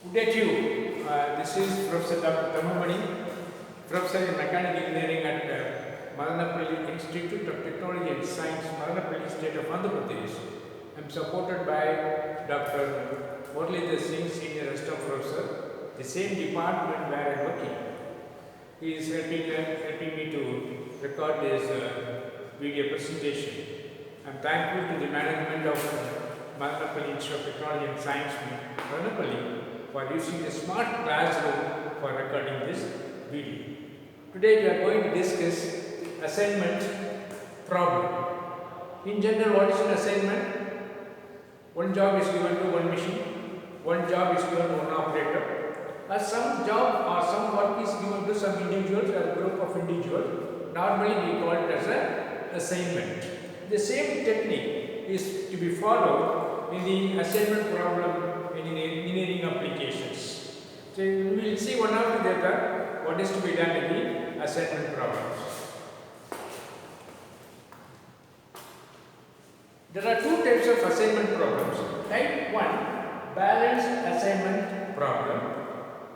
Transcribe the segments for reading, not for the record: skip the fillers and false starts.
Good day to you. This is Professor Dr. Tamamani, Professor in Mechanical Engineering at Madanapalli Institute of Technology and Science, Madanapalli State of Andhra Pradesh. I am supported by Dr. Muralidhar Singh, Senior Assistant Professor, the same department where I am working. He is helping me to record this video presentation. I am thankful to the management of Madanapalli Institute of Technology and Science, Madanapalli, for using a smart classroom for recording this video. Today we are going to discuss assignment problem. In general, what is an assignment? One job is given to one machine, one job is given to one operator, or some job or some work is given to some individuals or a group of individuals. Normally we call it as an assignment. The same technique is to be followed in the assignment problem in engineering applications. So we will see one after the other what is to be done in the assignment problems. There are two types of assignment problems. Type 1, balanced assignment problem.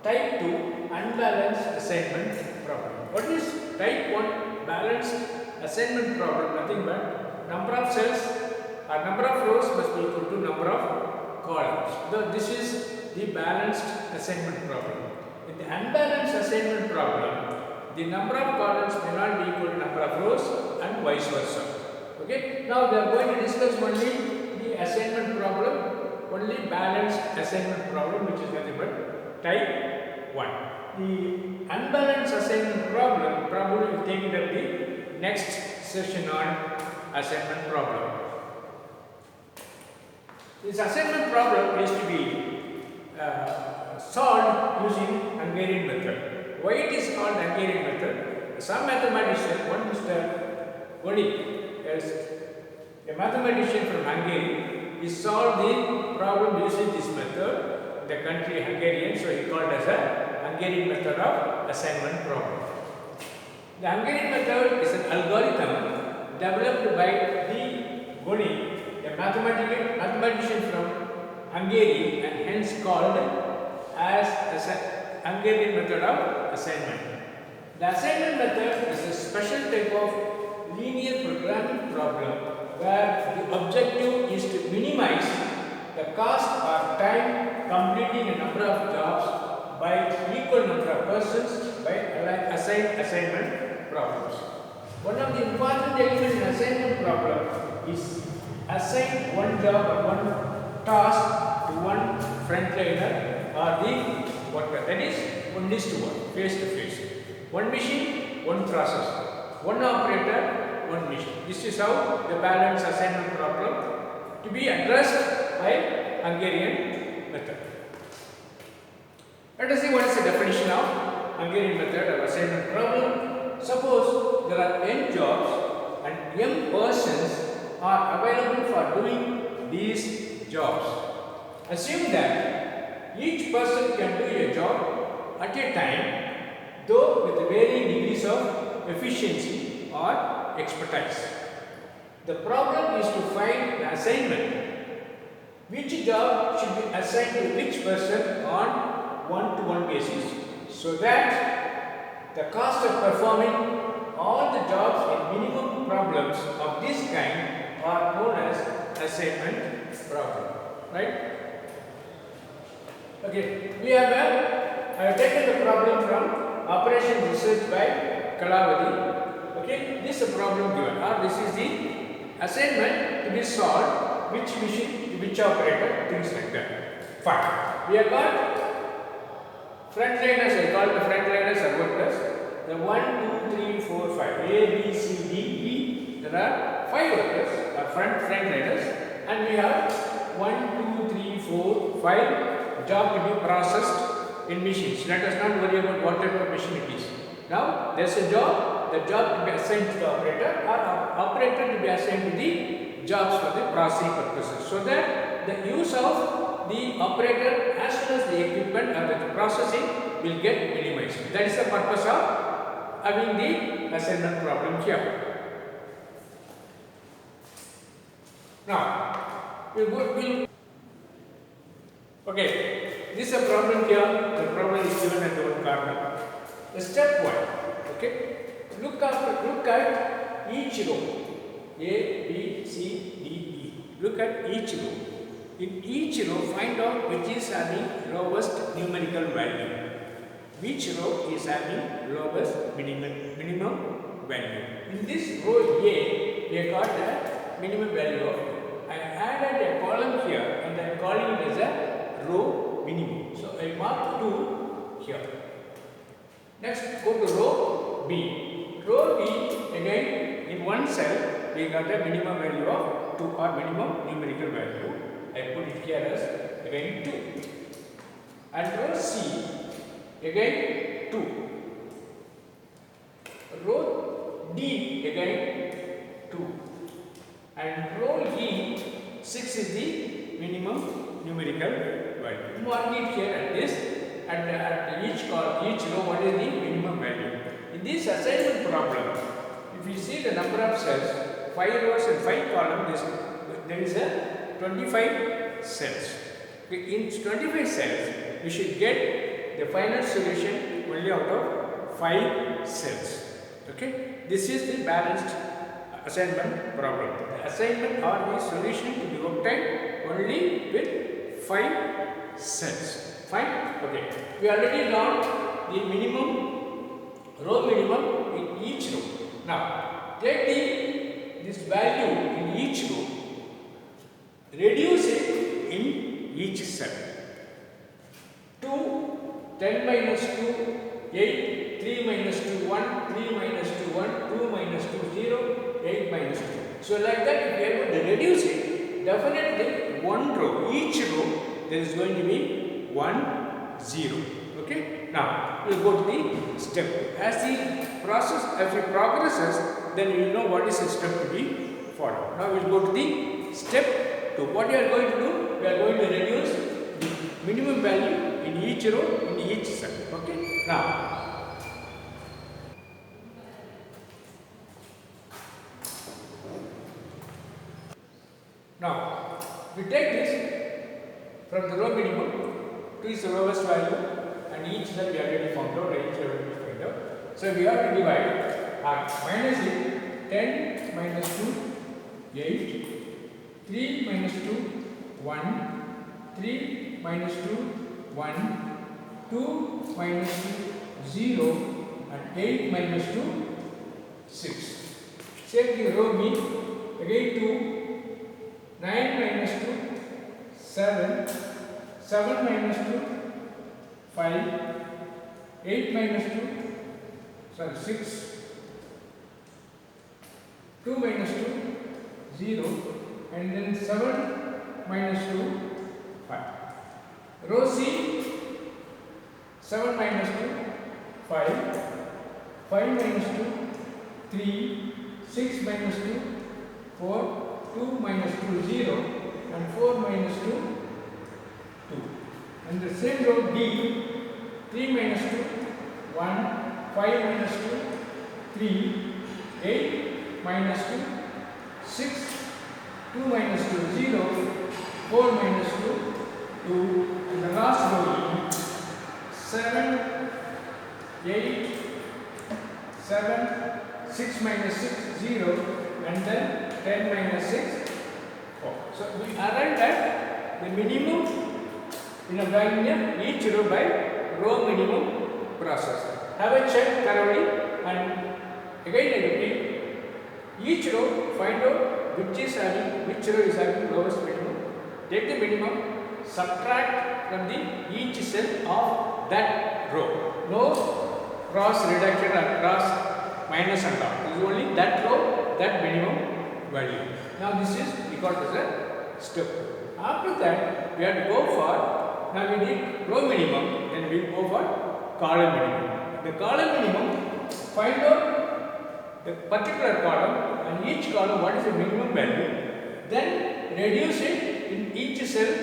Type 2, unbalanced assignment problem. What is type 1 balanced assignment problem? Nothing but number of cells or number of rows must be equal to number of columns. So this is the balanced assignment problem. In the unbalanced assignment problem, the number of columns may not be equal to number of rows and vice versa. Okay. Now we are going to discuss only the assignment problem, only balanced assignment problem, which is nothing but type 1. The unbalanced assignment problem probably will take it up the next session on assignment problem. This assignment problem is to be solved using Hungarian method. Why it is called Hungarian method? Some mathematician, one Mr. Godi, a mathematician from Hungary, he solved the problem using this method. The country Hungarian, so he called as a Hungarian method of assignment problem. The Hungarian method is an algorithm developed by the Goni, a mathematician from Hungary, and hence called as a Hungarian method of assignment. The assignment method is a special type of linear programming problem where the objective is to minimize the cost or time completing a number of jobs by equal number of persons by assignment problems. One of the important elements in assignment problem is assign one job or one task to one frontliner or the worker. That is 1:1, face to face. One machine, one process. One operator, one machine. This is how the balanced assignment problem to be addressed by Hungarian method. Let us see what is the definition of Hungarian method of assignment problem. Suppose there are n jobs and m persons are available for doing these jobs. Assume that each person can do a job at a time, though with varying degrees of efficiency or expertise. The problem is to find the assignment. Which job should be assigned to which person on one-to-one basis, so that the cost of performing all the jobs in minimum problems of this kind are known as assignment problem. Right? Okay, we have I have taken the problem from operation research by Kalavadi. Okay, this is a problem given, or this is the assignment to be solved, which machine to which operator, things like that. Fine. We have got frontliners, I call the frontliners or workers. The 1, 2, 3, 4, 5, A, B, C, D, E. There are 5 workers or frontliners, and we have 1, 2, 3, 4, 5 job to be processed in machines. Let us not worry about what type of machine it is. Now there is a job, the job to be assigned to the operator or operator to be assigned to the jobs for the processing purposes, so that the use of the operator as well as the equipment or the processing will get minimized. That is the purpose of having the assignment problem here. Now, we'll okay. This is a problem here. The problem is given at the one corner. The step 1. Okay. Look at each row. A, B, C, D, E. Look at each row. In each row, find out which is having lowest numerical value. Which row is having lowest minimum value. In this row A, we have got a minimum value of. I added a column here and I am calling it as a row minimum. So I mark 2 here. Next, go to row B. Row B, again in one cell, we got a minimum value of 2 or minimum numerical value. I put it here as again 2. And row C, again 2. Row D, again 2. And row E, 6 is the minimum numerical value. Mark it here at this. At each row, what is the minimum value? In this assignment problem, if you see the number of cells, 5 rows and 5 columns, there is a 25 cells. In 25 cells, we should get the final solution only out of 5 cells. Okay? This is the balanced assignment problem. The assignment or the solution to be obtained only with 5 cells. Fine? Okay. We already learned the row minimum in each row. Now, take this value in each row, reduce it in each cell. 2, 10 minus 2, 8, 3 minus 2, 1, 3 minus 2, 1, 2 minus 2, 0, 8 minus 2. So, like that, if we are able to reduce it, definitely one row, each row, there is going to be 1, 0. Okay. Now we will go to the step. As the progresses, then we will know what is the step to be followed. Now we will go to the step 2. What we are going to do? We are going to reduce the minimum value in each row, in each cell. Okay. Now we take this from the row minimum. 2 is the lowest value and each cell we already found out, each already found out. So we have to divide minus it, 10 minus 2, 8, 3 minus 2, 1, 3 minus 2, 1, 2 minus 2, 0 and 8 minus 2, 6. Same thing row B, again 2, 9 minus 2, 7, 7 minus 2, 5, 8 minus 2, 6, 2 minus 2, 0, and then 7 minus 2, 5. Row C, 7 minus 2, 5, 5 minus 2, 3, 6 minus 2, 4, 2 minus 2, 0, and 4 minus 2, 2. And the same row D, 3 minus 2, 1, 5 minus 2, 3, 8 minus 2, 6, 2 minus 2, 0, 4 minus 2, 2. And the last row E, 7, 8, 7, 6 minus 6, 0, and then 10 minus 6, 4. So we arrived at the minimum in a value each row by row minimum process. Have a check thoroughly and again I repeat, each row find out which row is having lowest minimum. Take the minimum, subtract from the each cell of that row. No cross reduction or cross minus and all. It is only that row, that minimum value. Now this is because as a step. After that we have to go for, now we did row minimum, then we go for column minimum. The column minimum, find out the particular column and each column what is the minimum value, then reduce it in each cell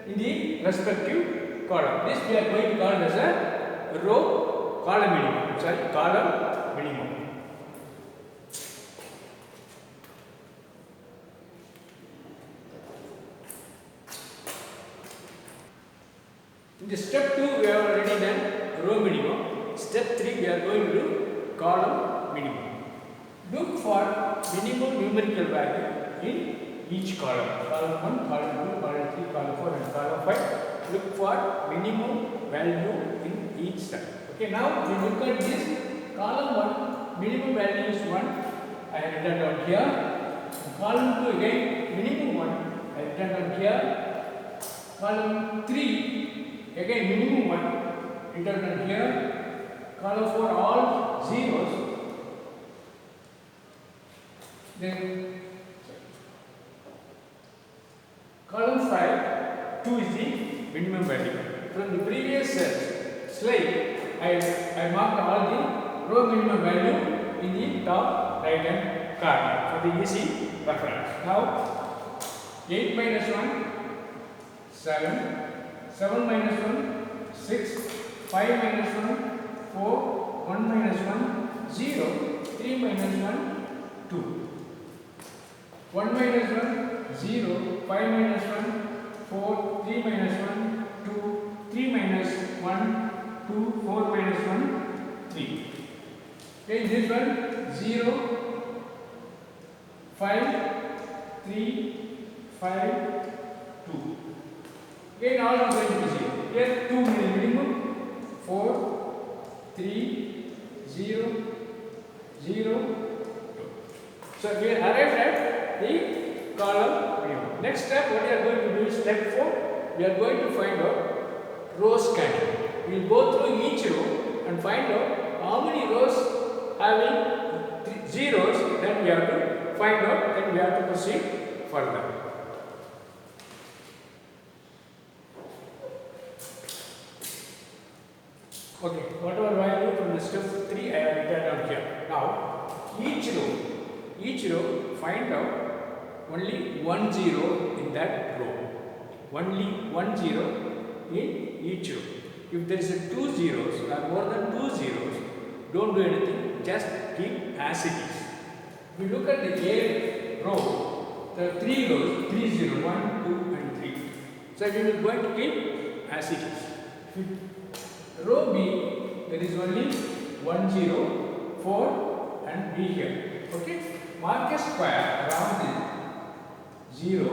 in the respective column. This we are going to call as a column minimum. In the step 2 we have already done row minimum. Step 3 we are going to do column minimum. Look for minimum numerical value in each column. Column 1, column 2, column 3, column 4 and column 5. Look for minimum value in each cell. Okay, now we look at this column 1, minimum value is 1. I have written down here. Column 2 again, minimum 1. I have written down here. Column 3, again minimum 1. Written down here. Column 4, all zeros. Then column 5, 2 is the minimum value. From the previous slide, I marked all the row minimum value in the top right hand corner for the easy reference. Now 8 minus 1, 7, 7 minus 1, 6, 5 minus 1, 4, 1 minus 1, 0, 3 minus 1, 2. 1 minus 1, 0, 5 minus 1, 4, 3 minus 1, 2, 3 minus 1, 2, 4 minus 1, 3. Okay, this one 0, 5, 3, 5, 2. Again all are going to be 0. Here 2 minimum, 4, 3, 0, 0, 2. So we arrived at the column minimum. Next step, what we are going to do is step 4. We are going to find out row scanning. We will go through each row and find out how many rows having zeros. Then we have to find out. Then we have to proceed further. Okay, whatever value from the step 3 I have written down here. Now each row find out only 1 0 in that row. Only 1 0 in each row. If there is a 2 zeros or more than 2 zeros, don't do anything, just keep as it is. If you look at the A row, there are 3 rows, 3 0, 1, 2 and 3. So we will going to keep as it is. Row B, there is only 1 0, 4 and B here. Okay, mark a square around the 0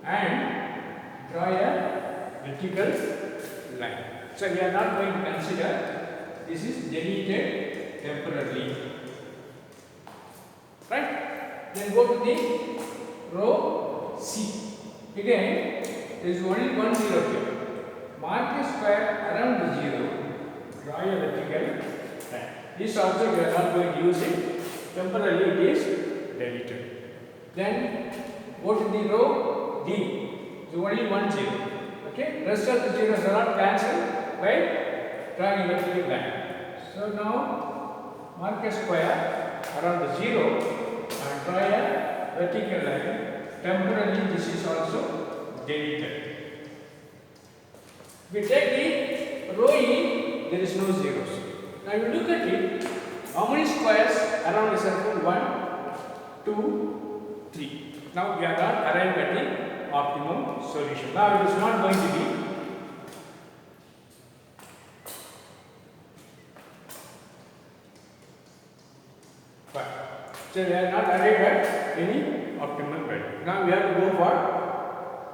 and draw a vertical line. So we are not going to consider this is deleted temporarily. Right? Then go to the row C. Again, there is only 1 0 here. Mark a square around the 0, draw a vertical line. This also we are not going to use it. Temporarily it is deleted. Then go to the row D. So only 1 0. Okay, rest of the zeros are not cancelled by drawing a vertical line. So now mark a square around the 0 and draw a vertical line. Temporarily this is also deleted. We take the row E, there is no zeros. Now if you look at it, how many squares around the circle? 1, 2, 3. Now we are not arrived at the optimum solution. Now it is not going to be fine. So we are not arrived at any optimal value. Now we have to go for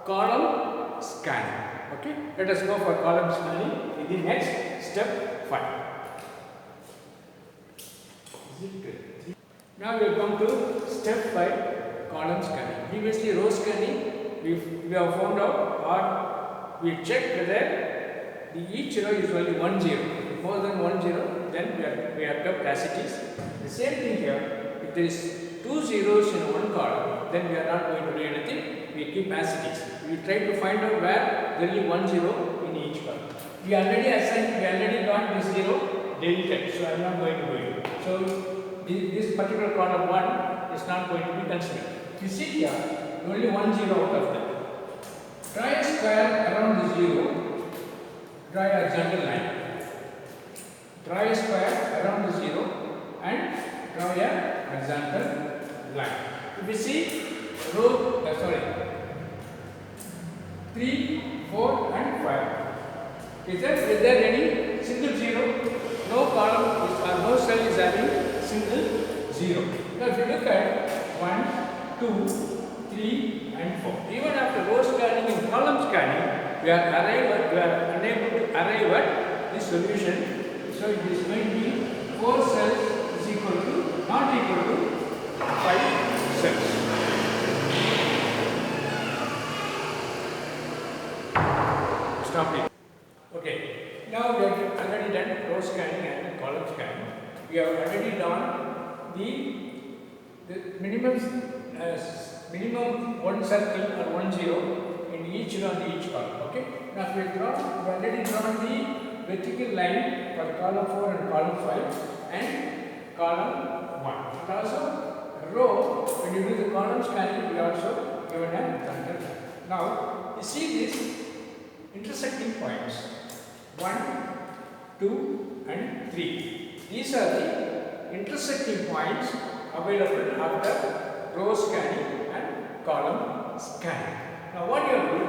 column scanning. Okay, let us go for column scanning in the next step 5. Now we will come to step 5, column scanning. Previously row scanning, we have found out or we checked whether each row is only 1 0. If more than 1 0, then we have kept as it is. The same thing here, if there is 2 zeros in one column, then we are not going to do anything. We keep as it is. We try to find out where there is 1 0 in each column. We already got this 0 deleted, so I am not going to do it. So this particular column 1 is not going to be considered. You see here, only 1 0 out of that. Draw a square around the 0. Draw a horizontal line. Draw a square around the 0 and draw a horizontal line. If you see row, 3, 4 and 5. Is there any single zero? No column is, or no cell is having single zero. Now if you look at 1, 2, 3 and 4. Even after row scanning and column scanning, we are unable to arrive at this solution. So it is going to be 4 cells is equal to, not equal to 5 cells. Stop it. Okay, now we have already done row scanning and column scanning. We have already done the minimum one circle or 1 0 in each column. Okay. Now we have already drawn the vertical line for column 4 and column 5 and column 1. And also row, when you do the column scanning, we also given a contour. Now you see this intersecting points 1, 2 and 3. These are the intersecting points available after row scanning and column scanning. Now what you have to do,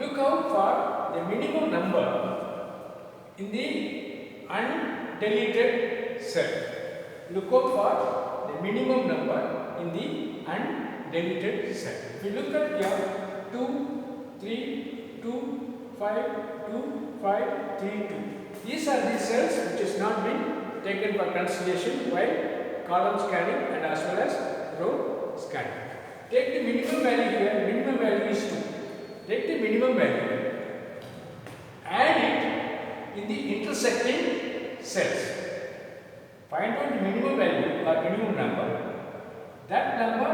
look out for the minimum number in the undeleted cell. Look out for the minimum number in the undeleted cell. If you look at here 2, 3, 2, 5, 2, 5, 3, 2. These are the cells which has not been taken for consideration while column scanning and as well as row scanning. Take the minimum value here, minimum value is 2. Take the minimum value, add it in the intersecting cells. Find out the minimum value or minimum number. That number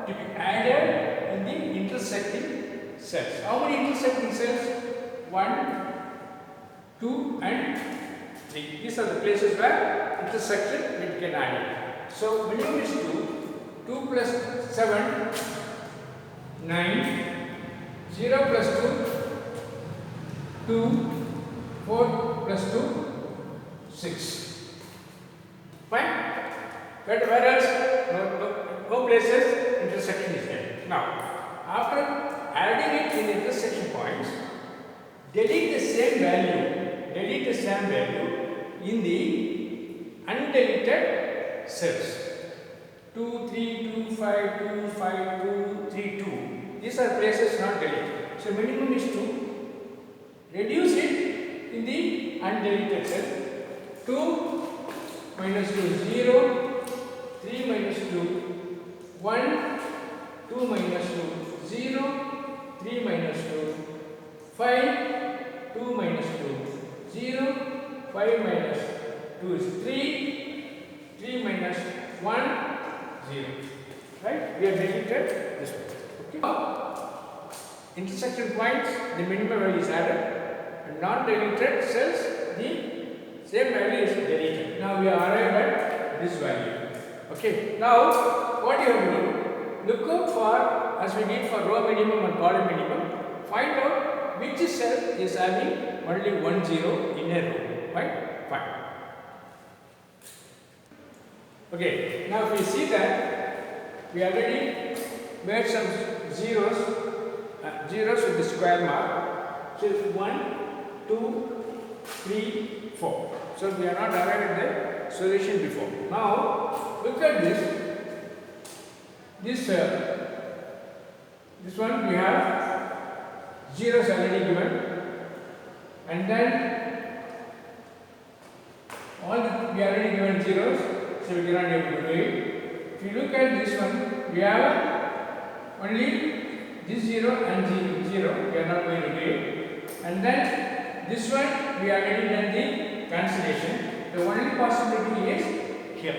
to be added in the intersecting cells. How many intersecting cells? 1, 2 and 3. These are the places where intersection we can add it. So minimum is 2. 2 plus 7, 9. 0 plus 2, 2. 4 plus 2, 6. Fine? But whereas no places intersection is there. Now, after adding it in the intersection points, delete the same value in the undeleted cells. 2, 3, 2, 5, 2, 5, 2, 3, 2. These are places not deleted. So minimum is 2. Reduce it in the undeleted cell. 2 minus 2, 0. 3 minus 2, 1. 2 minus 2, 0. 3 minus 2, 5. 2 minus 2, 0. 5 minus 2 is 3. 3 minus 1, 0. Right? We have deleted this one. Okay. Intersection points, the minimum value is added, and non-deleted cells, the same value is deleted. Now we are arrived at this value. Okay. Now what you have to do? Look out for, as we did for row minimum and column minimum, find out which cell is having only 1 0 in a row. Right? Fine. Okay. Now if we see that we already made some zeros with the square mark. So 1, 2, 3, 4. So we are not arrived at the solution before. Now look at this. This one we have zeros already given, and then we already given zeros, so we cannot able to do it. If you look at this one, we have only this 0 and 0, we are not going to do it. And then this one, we already done the cancellation. The only possibility is here.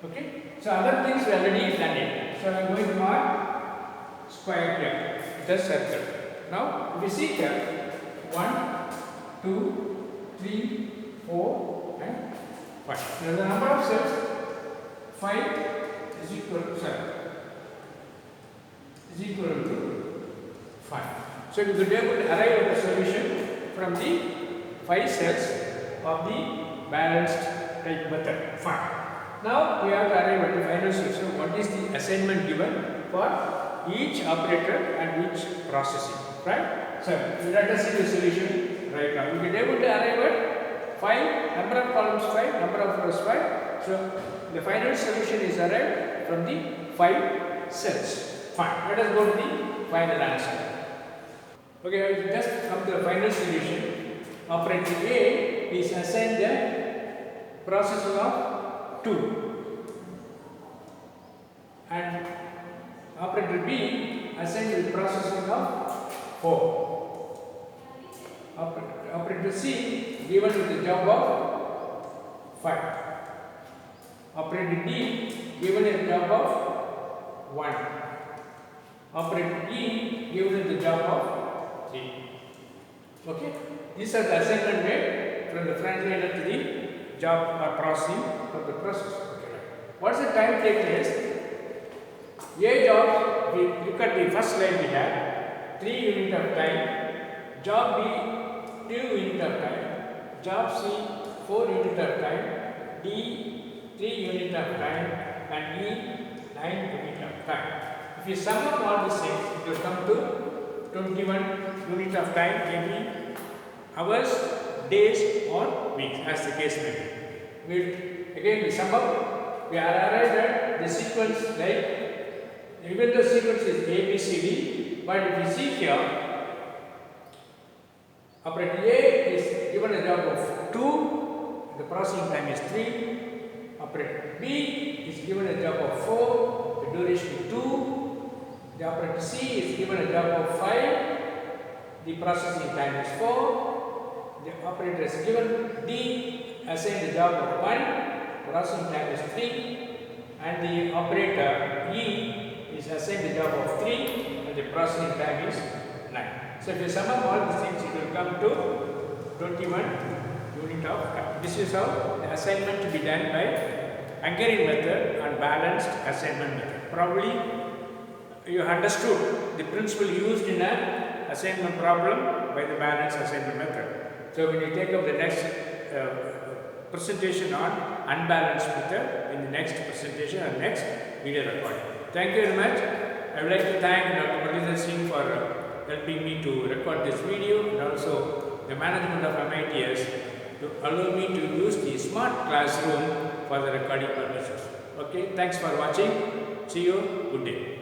Okay? So other things we already done it. So I am going to mark square here, the circle. Now, if you see here, 1, 2, 3, 4 and 5. Now the number of cells, 5 is equal to 5. So we could be able to arrive at a solution from the 5 cells of the balanced type method. Fine. Now we have to arrive at the final solution. What is the assignment given for each operator and each processing? Right? So let us see the solution. right now. You will be able to arrive at 5, number of columns 5, number of rows 5. So the final solution is arrived from the 5 cells. Fine. Let us go to the final answer. Okay, I will just come to the final solution. Operator A is assigned the processing of 2, and operator B assigned the processing of 4. Operator C given with the job of 5. Operator D given a job of 1. Operator E given with the job of 3. Okay, these are the assignment made from the frontliner to the job or processing of the process. Okay. What is the time taken is A job, we look at the first line we have 3 units of time, job B 2 units of time, job C 4 units of time, D 3 units of time, and E 9 units of time. If you sum up all these things, it will come to 21 units of time, maybe hours, days or weeks as the case may be. Again we sum up, we are arrived at the sequence like, even the sequence is A, B, C, D, but if you see here, operator A is given a job of 2, the processing time is 3. Operator B is given a job of 4, the duration is 2. The operator C is given a job of 5, the processing time is 4. The operator is given D assigned the job of 1, processing time is 3. And the operator E is assigned the job of 3 and the processing time is 9. So if you sum up all these things, it will come to 21 unit of time. This is how the assignment to be done by Hungarian method and balanced assignment method. Probably you understood the principle used in an assignment problem by the balanced assignment method. So when you take up the next presentation on unbalanced method in the next presentation and next video recording. Thank you very much. I would like to thank Dr. Muralidhar Singh for helping me to record this video, and also the management of MITS to allow me to use the smart classroom for the recording purposes. Okay, thanks for watching. See you. Good day.